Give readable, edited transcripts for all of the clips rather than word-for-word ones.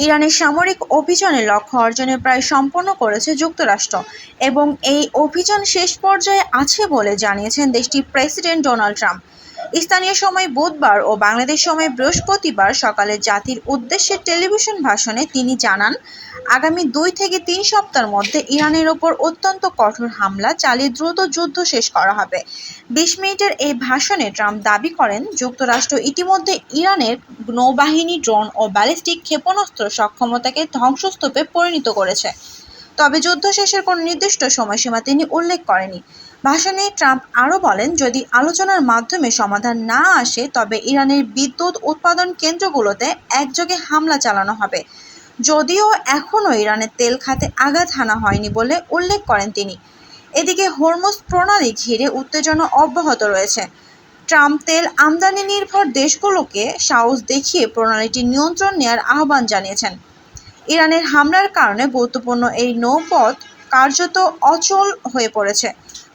ইরানের সামরিক অভিযানের লক্ষ্য অর্জনে প্রায় সম্পন্ন করেছে যুক্তরাষ্ট্র এবং এই অভিযান শেষ পর্যায়ে আছে বলে জানিয়েছেন দেশটির প্রেসিডেন্ট ডোনাল্ড ট্রাম্প। স্থানীয় সময় বুধবার ও বাংলাদেশ সময় বৃহস্পতিবার সকালে জাতির উদ্দেশ্যে টেলিভিশন ভাষণে তিনি জানান, আগামী 2 থেকে 3 সপ্তাহের মধ্যে ইরানের ওপর অত্যন্ত কঠোর হামলা চালিয়ে দ্রুত যুদ্ধ শেষ করা হবে। 20 মিনিটের এই ভাষণে ট্রাম্প দাবি করেন, যুক্তরাষ্ট্র ইতিমধ্যে ইরানের নৌবাহিনী, ড্রোন ও ব্যালিস্টিক ক্ষেপণাস্ত্র সক্ষমতাকে ধ্বংসস্তূপে পরিণত করেছে। তবে যুদ্ধ শেষের কোনো নির্দিষ্ট সময়সীমা তিনি উল্লেখ করেননি। ভাষণে ট্রাম্প আরও বলেন, যদি আলোচনার মাধ্যমে সমাধান না আসে তবে ইরানের বিদ্যুৎ উৎপাদন কেন্দ্রগুলোতে একযোগে হামলা চালানো হবে। যদিও এখনও ইরানের তেল খাতে আঘাত হানা হয়নি বলে উল্লেখ করেন তিনি। এদিকে হরমুজ প্রণালী ঘিরে উত্তেজনা অব্যাহত রয়েছে। ট্রাম্প তেল আমদানি নির্ভর দেশগুলোকে সাহস দেখিয়ে প্রণালীটি নিয়ন্ত্রণ নেওয়ার আহ্বান জানিয়েছেন। ইরানের হামলার কারণে গুরুত্বপূর্ণ এই নৌপথ কার্যত অচল হয়ে পড়েছে।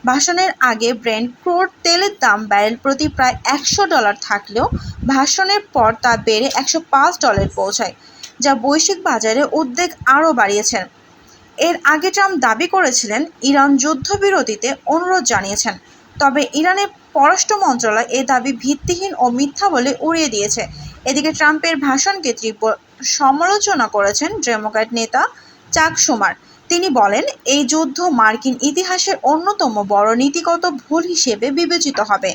ভাষণের আগে ব্রেন্ট ক্রুড তেলের দাম ব্যারেল প্রতি প্রায় $100 থাকলেও ভাষণের পর তা বেড়ে $105 পৌঁছায়, যা বৈশ্বিক বাজারে উদ্বেগ আরও বাড়িয়েছে। এর আগে ট্রাম্প দাবি করেছিলেন ইরান যুদ্ধবিরতিতে অনুরোধ জানিয়েছেন, তবে ইরানের পররাষ্ট্র মন্ত্রণালয় এ দাবি ভিত্তিহীন ও মিথ্যা বলে উড়িয়ে দিয়েছে। এদিকে ট্রাম্পের ভাষণকে তীব্র সমালোচনা করেছেন ডেমোক্র্যাট নেতা চাক শুমার। তিনি বলেন, এই যুদ্ধ মার্কিন ইতিহাসের অন্যতম বড় নীতিগত ভুল হিসেবে বিবেচিত হবে।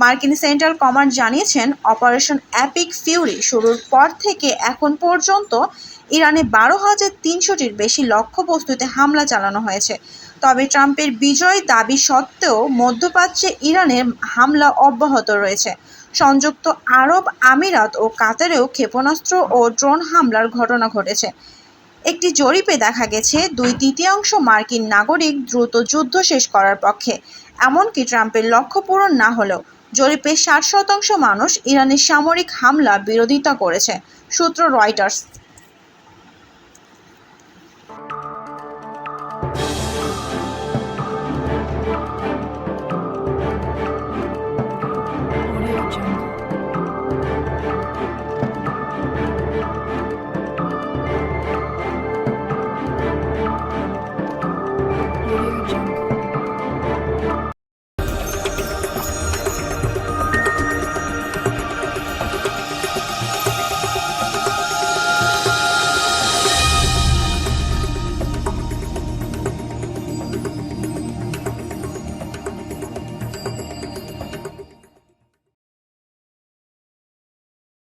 মার্কিন সেন্ট্রাল কমান্ড জানিয়েছেন, অপারেশন এপিক ফিউরি শুরুর পর থেকে এখন পর্যন্ত ইরানে 12,300টির বেশি লক্ষ্যবস্তুতে হামলা চালানো হয়েছে। তবে ট্রাম্পের বিজয় দাবি সত্ত্বেও মধ্যপ্রাচ্যে ইরানের হামলা অব্যাহত রয়েছে। সংযুক্ত আরব আমিরাত ও কাতারেও ক্ষেপণাস্ত্র ও ড্রোন হামলার ঘটনা ঘটেছে। একটি জরিপে দেখা গেছে 2/3 মার্কিন নাগরিক দ্রুত যুদ্ধ শেষ করার পক্ষে, এমনকি ট্রাম্পের লক্ষ্য পূরণ না হলেও। জরিপে 60% মানুষ ইরানের সামরিক হামলা বিরোধিতা করেছে। সূত্র রয়টার্স।